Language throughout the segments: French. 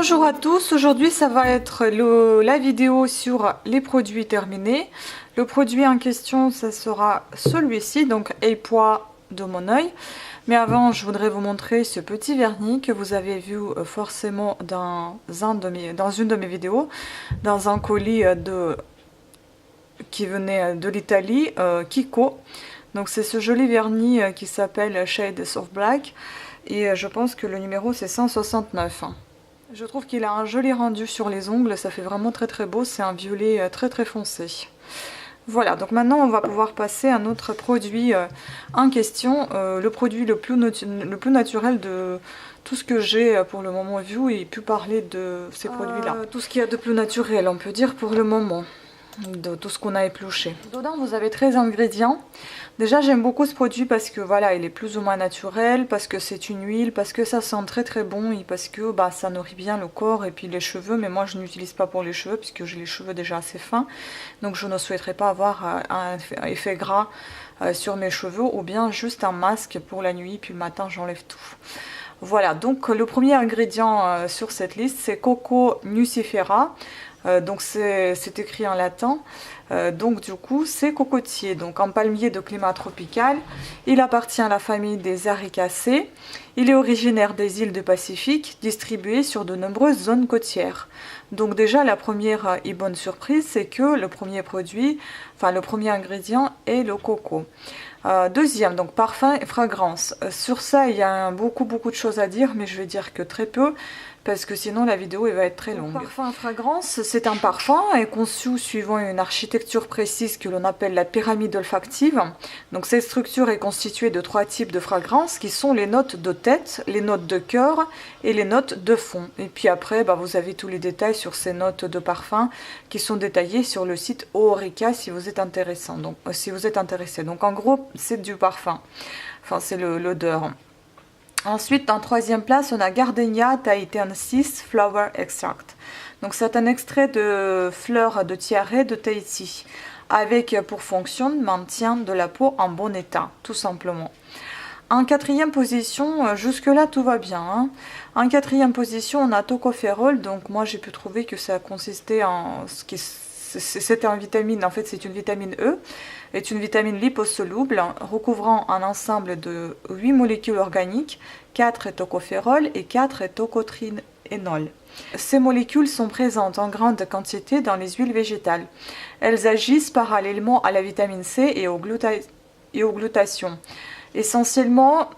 Bonjour à tous, aujourd'hui ça va être la vidéo sur les produits terminés. Le produit en question, ça sera celui-ci, donc Poids de mon œil. Mais avant, je voudrais vous montrer ce petit vernis que vous avez vu forcément dans une de mes vidéos, dans un colis qui venait de l'Italie, Kiko. Donc c'est ce joli vernis qui s'appelle Shades of Black et je pense que le numéro c'est 169. Je trouve qu'il a un joli rendu sur les ongles, ça fait vraiment très très beau, c'est un violet très très foncé. Voilà, donc maintenant on va pouvoir passer à notre produit en question, le produit le plus naturel de tout ce que j'ai pour le moment vu et pu parler de ces produits-là. Tout ce qu'il y a de plus naturel, on peut dire pour le moment, de tout ce qu'on a épluché. Dedans vous avez 13 ingrédients. Déjà j'aime beaucoup ce produit parce que voilà, il est plus ou moins naturel, parce que c'est une huile, parce que ça sent très très bon et parce que ça nourrit bien le corps et puis les cheveux. Mais moi je n'utilise pas pour les cheveux puisque j'ai les cheveux déjà assez fins, donc je ne souhaiterais pas avoir un effet gras sur mes cheveux, ou bien juste un masque pour la nuit puis le matin j'enlève tout. Voilà, donc le premier ingrédient sur cette liste c'est Coco nucifera. Donc c'est écrit en latin, donc du coup c'est cocotier, donc un palmier de climat tropical. Il appartient à la famille des Ericacées. Il est originaire des îles du Pacifique, distribué sur de nombreuses zones côtières. Donc déjà la première et bonne surprise, c'est que le premier produit, enfin le premier ingrédient est le coco. Deuxième, donc parfum et fragrance. Sur ça il y a beaucoup de choses à dire, mais je vais dire que très peu, parce que sinon la vidéo elle va être très longue. Parfum et fragrance, c'est un parfum est conçu suivant une architecture précise que l'on appelle la pyramide olfactive. Donc cette structure est constituée de 3 types de fragrances qui sont les notes de tête, les notes de cœur et les notes de fond. Et puis après vous avez tous les détails sur ces notes de parfum qui sont détaillés sur le site Oorica si vous êtes intéressé. Donc en gros c'est du parfum, enfin c'est l'odeur. Ensuite, en troisième place, on a Gardenia Tahitiensis Flower Extract. Donc c'est un extrait de fleurs de tiare de Tahiti, avec pour fonction le maintien de la peau en bon état, tout simplement. En quatrième position, jusque-là tout va bien, hein. En quatrième position, on a tocopherol. Donc moi j'ai pu trouver que ça consistait en c'était en vitamine, en fait c'est une vitamine E, est une vitamine liposoluble recouvrant un ensemble de 8 molécules organiques, 4 tocopherol et 4 tocotriénol. Ces molécules sont présentes en grande quantité dans les huiles végétales. Elles agissent parallèlement à la vitamine C et aux glutations, essentiellement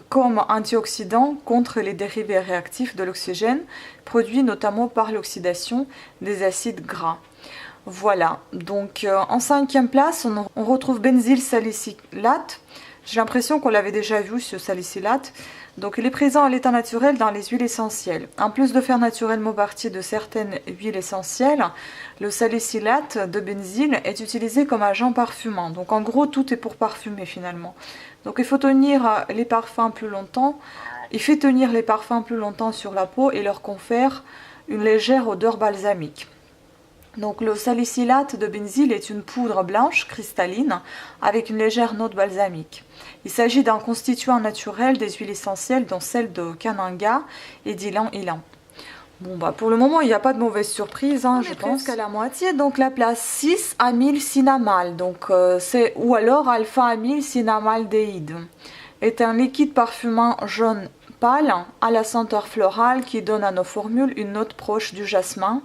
comme antioxydants contre les dérivés réactifs de l'oxygène, produits notamment par l'oxydation des acides gras. Voilà, donc en cinquième place, on retrouve benzyl salicylate. J'ai l'impression qu'on l'avait déjà vu, ce salicylate. Donc il est présent à l'état naturel dans les huiles essentielles. En plus de faire naturellement partie de certaines huiles essentielles, le salicylate de benzyl est utilisé comme agent parfumant. Donc en gros, tout est pour parfumer finalement. Donc il faut tenir les parfums plus longtemps. Il fait tenir les parfums plus longtemps sur la peau et leur confère une légère odeur balsamique. Donc le salicylate de benzyl est une poudre blanche cristalline avec une légère note balsamique. Il s'agit d'un constituant naturel des huiles essentielles dont celle de cananga et d'ylang-ylang. Bon pour le moment il n'y a pas de mauvaise surprise, hein, je pense qu'à la moitié. Donc la place 6, amylcinamale, donc ou alors alpha-amylcinamaldéhyde, est un liquide parfumant jaune pâle à la senteur florale qui donne à nos formules une note proche du jasmin.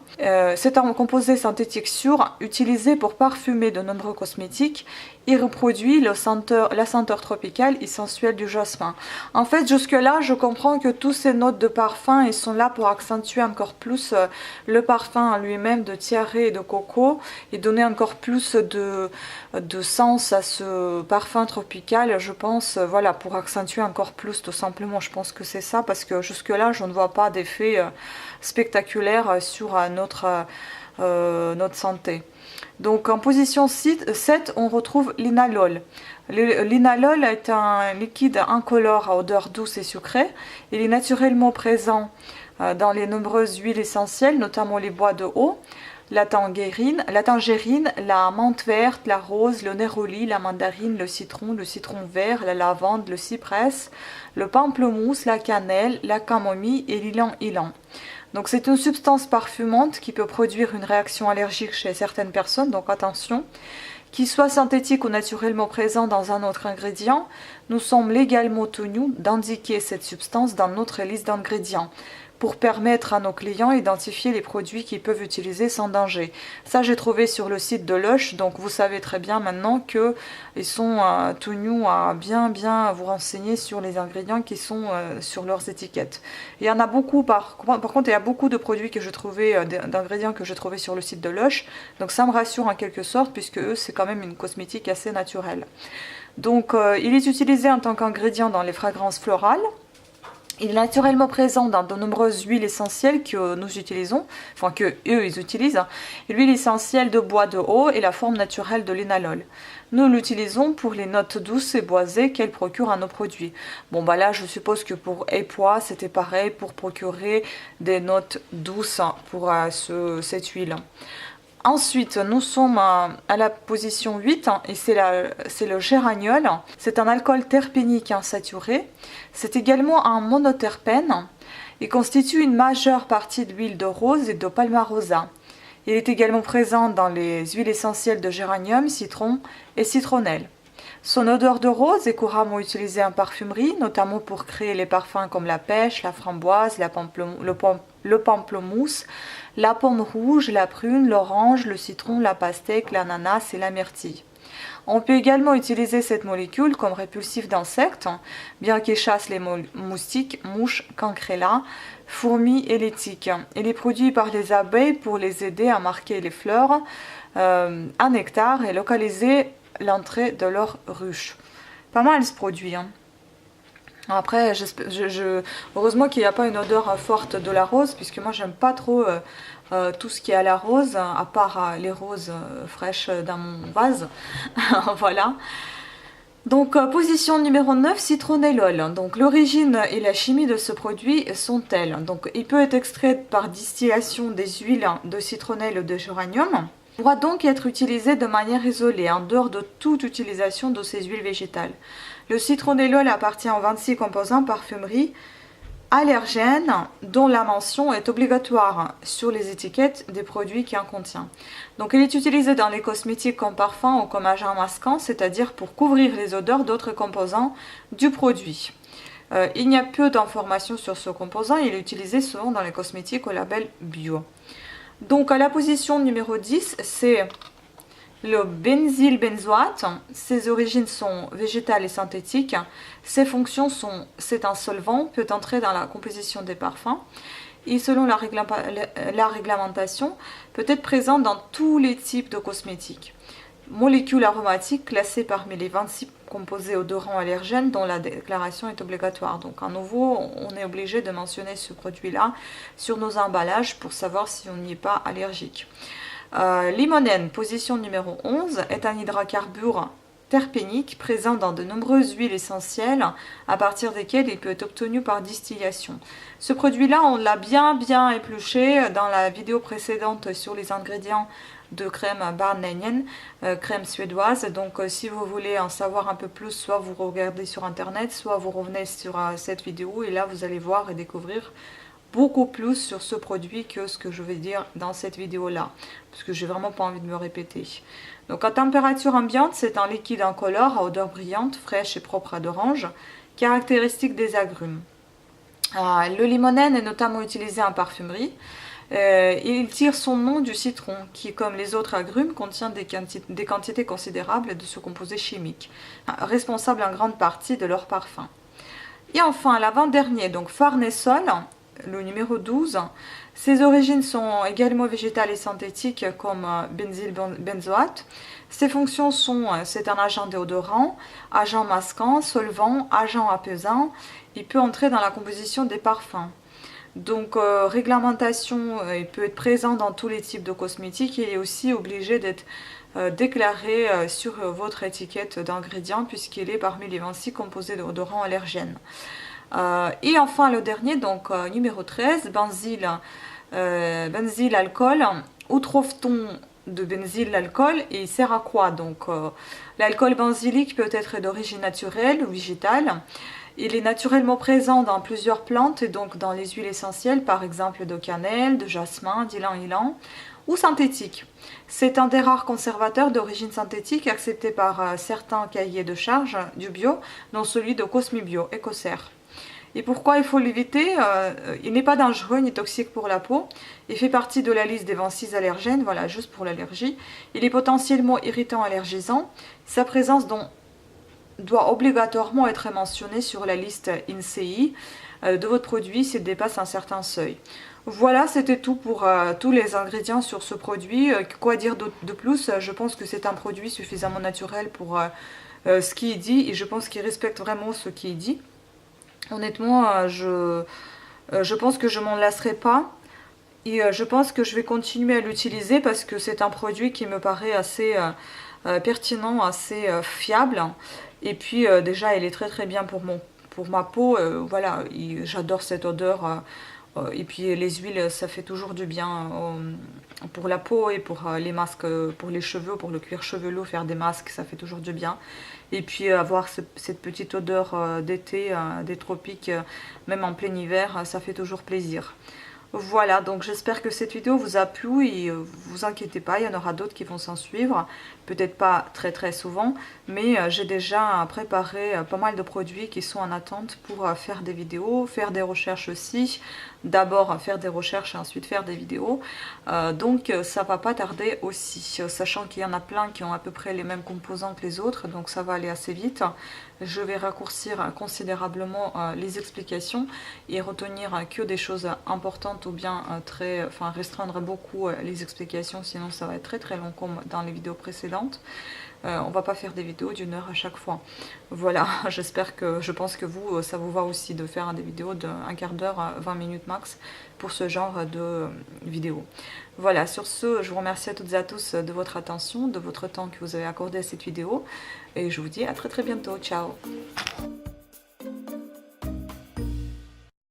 C'est un composé synthétique sûr utilisé pour parfumer de nombreux cosmétiques. Il reproduit la senteur tropicale et sensuelle du jasmin. En fait, jusque-là, je comprends que toutes ces notes de parfum ils sont là pour accentuer encore plus le parfum en lui-même de tiare et de coco et donner encore plus de sens à ce parfum tropical, je pense, voilà, pour accentuer encore plus tout simplement. Je pense que c'est ça, parce que jusque-là, je ne vois pas d'effet spectaculaire sur notre santé. Donc en position 7, on retrouve l'inalol. L'inalol est un liquide incolore à odeur douce et sucrée. Il est naturellement présent dans les nombreuses huiles essentielles, notamment les bois de haut, la tangerine, la menthe verte, la rose, le néroli, la mandarine, le citron vert, la lavande, le cyprès, le pamplemousse, la cannelle, la camomille et l'ylang-ylang. Donc c'est une substance parfumante qui peut produire une réaction allergique chez certaines personnes, donc attention. Qu'il soit synthétique ou naturellement présent dans un autre ingrédient, nous sommes légalement tenus d'indiquer cette substance dans notre liste d'ingrédients pour permettre à nos clients d'identifier les produits qu'ils peuvent utiliser sans danger. Ça, j'ai trouvé sur le site de Lush, donc vous savez très bien maintenant qu'ils sont tenus à bien vous renseigner sur les ingrédients qui sont sur leurs étiquettes. Il y en a beaucoup, par contre, il y a beaucoup de produits que je trouvais, d'ingrédients que je trouvais sur le site de Lush, donc ça me rassure en quelque sorte, puisque eux, c'est quand même une cosmétique assez naturelle. Donc, il est utilisé en tant qu'ingrédient dans les fragrances florales. Il est naturellement présent dans de nombreuses huiles essentielles que nous utilisons, enfin que eux ils utilisent. L'huile essentielle de bois de haut et la forme naturelle de l'énalol. Nous l'utilisons pour les notes douces et boisées qu'elle procure à nos produits. Bon bah là je suppose que pour Epois c'était pareil pour procurer des notes douces pour cette huile. Ensuite, nous sommes à la position 8 et c'est le géraniol. C'est un alcool terpénique insaturé. C'est également un monoterpène. Il constitue une majeure partie de l'huile de rose et de palmarosa. Il est également présent dans les huiles essentielles de géranium, citron et citronnelle. Son odeur de rose est couramment utilisée en parfumerie, notamment pour créer les parfums comme la pêche, la framboise, le pamplemousse, la pomme rouge, la prune, l'orange, le citron, la pastèque, l'ananas et la myrtille. On peut également utiliser cette molécule comme répulsif d'insectes, bien qu'il chasse les moustiques, mouches, cancrelats, fourmis et les tiques. Il est produit par les abeilles pour les aider à marquer les fleurs à nectar et localiser l'entrée de leur ruche. Pas mal ce produit. Après, heureusement qu'il n'y a pas une odeur forte de la rose, puisque moi j'aime pas trop tout ce qui est à la rose, à part les roses fraîches dans mon vase. Voilà. Donc position numéro 9, citronnellol. Donc l'origine et la chimie de ce produit sont telles. Donc il peut être extrait par distillation des huiles de citronnelle ou de géranium. Il pourra donc être utilisé de manière isolée, en dehors de toute utilisation de ces huiles végétales. Le citronnellol appartient aux 26 composants parfumerie allergènes dont la mention est obligatoire sur les étiquettes des produits qui en contiennent. Donc il est utilisé dans les cosmétiques comme parfum ou comme agent masquant, c'est-à-dire pour couvrir les odeurs d'autres composants du produit. Il n'y a peu d'informations sur ce composant, il est utilisé souvent dans les cosmétiques au label bio. Donc à la position numéro 10, c'est le benzylbenzoate. Ses origines sont végétales et synthétiques. Ses fonctions sont, c'est un solvant, peut entrer dans la composition des parfums. Et selon la réglementation, peut être présent dans tous les types de cosmétiques. Molécule aromatique classée parmi les 26 composés odorants allergènes dont la déclaration est obligatoire. Donc à nouveau, on est obligé de mentionner ce produit-là sur nos emballages pour savoir si on n'y est pas allergique. Limonène, position numéro 11, est un hydrocarbure terpénique présent dans de nombreuses huiles essentielles à partir desquelles il peut être obtenu par distillation. Ce produit-là, on l'a bien épluché dans la vidéo précédente sur les ingrédients de crème Barnenian, crème suédoise. Donc si vous voulez en savoir un peu plus, soit vous regardez sur internet, soit vous revenez sur cette vidéo et là vous allez voir et découvrir beaucoup plus sur ce produit que ce que je vais dire dans cette vidéo là, parce que j'ai vraiment pas envie de me répéter. Donc à température ambiante, c'est un liquide incolore à odeur brillante, fraîche et propre à d'orange, caractéristique des agrumes. Le limonène est notamment utilisé en parfumerie. Il tire son nom du citron qui, comme les autres agrumes, contient des quantités considérables de ce composé chimique, responsable en grande partie de leur parfum. Et enfin, l'avant-dernier, donc Farnesol, le numéro 12, ses origines sont également végétales et synthétiques comme benzylbenzoate. Ses fonctions sont, c'est un agent déodorant, agent masquant, solvant, agent apaisant. Il peut entrer dans la composition des parfums. Donc réglementation, il peut être présent dans tous les types de cosmétiques. Il est aussi obligé d'être déclaré sur votre étiquette d'ingrédients puisqu'il est parmi les 26 composés d'odorants allergènes. Et enfin le dernier, donc numéro 13, benzylalcool. Où trouve-t-on de benzylalcool et il sert à quoi? Donc l'alcool benzylique peut être d'origine naturelle ou végétale. Il est naturellement présent dans plusieurs plantes et donc dans les huiles essentielles, par exemple de cannelle, de jasmin, d'ylang-ylang ou synthétique. C'est un des rares conservateurs d'origine synthétique accepté par certains cahiers de charges du bio, dont celui de Cosmibio, Écossaire. Et pourquoi il faut l'éviter? Il n'est pas dangereux ni toxique pour la peau. Il fait partie de la liste des 26 allergènes, voilà, juste pour l'allergie. Il est potentiellement irritant allergisant. Sa présence doit obligatoirement être mentionnée sur la liste INCI de votre produit s'il dépasse un certain seuil. Voilà, c'était tout pour tous les ingrédients sur ce produit. Quoi dire de plus? Je pense que c'est un produit suffisamment naturel pour ce qui est dit et je pense qu'il respecte vraiment ce qui est dit. Honnêtement, je pense que je m'en lasserai pas et je pense que je vais continuer à l'utiliser parce que c'est un produit qui me paraît assez pertinent, assez fiable. Et puis déjà, il est très très bien pour ma peau. Voilà, j'adore cette odeur. Et puis les huiles, ça fait toujours du bien pour la peau et pour les masques, pour les cheveux, pour le cuir chevelu, faire des masques, ça fait toujours du bien. Et puis avoir cette petite odeur d'été, des tropiques, même en plein hiver, ça fait toujours plaisir. Voilà, donc j'espère que cette vidéo vous a plu et vous inquiétez pas, il y en aura d'autres qui vont s'en suivre. Peut-être pas très très souvent, mais j'ai déjà préparé pas mal de produits qui sont en attente pour faire des vidéos, faire des recherches aussi. D'abord faire des recherches et ensuite faire des vidéos. Donc ça va pas tarder aussi, sachant qu'il y en a plein qui ont à peu près les mêmes composants que les autres, donc ça va aller assez vite. Je vais raccourcir considérablement les explications et retenir que des choses importantes ou bien restreindre beaucoup les explications, sinon ça va être très très long comme dans les vidéos précédentes. On va pas faire des vidéos d'1 heure à chaque fois. Voilà, je pense que vous, ça vous va aussi de faire des vidéos d'un quart d'heure à 20 minutes max pour ce genre de vidéos. Voilà, sur ce, je vous remercie à toutes et à tous de votre attention, de votre temps que vous avez accordé à cette vidéo et je vous dis à très très bientôt. Ciao!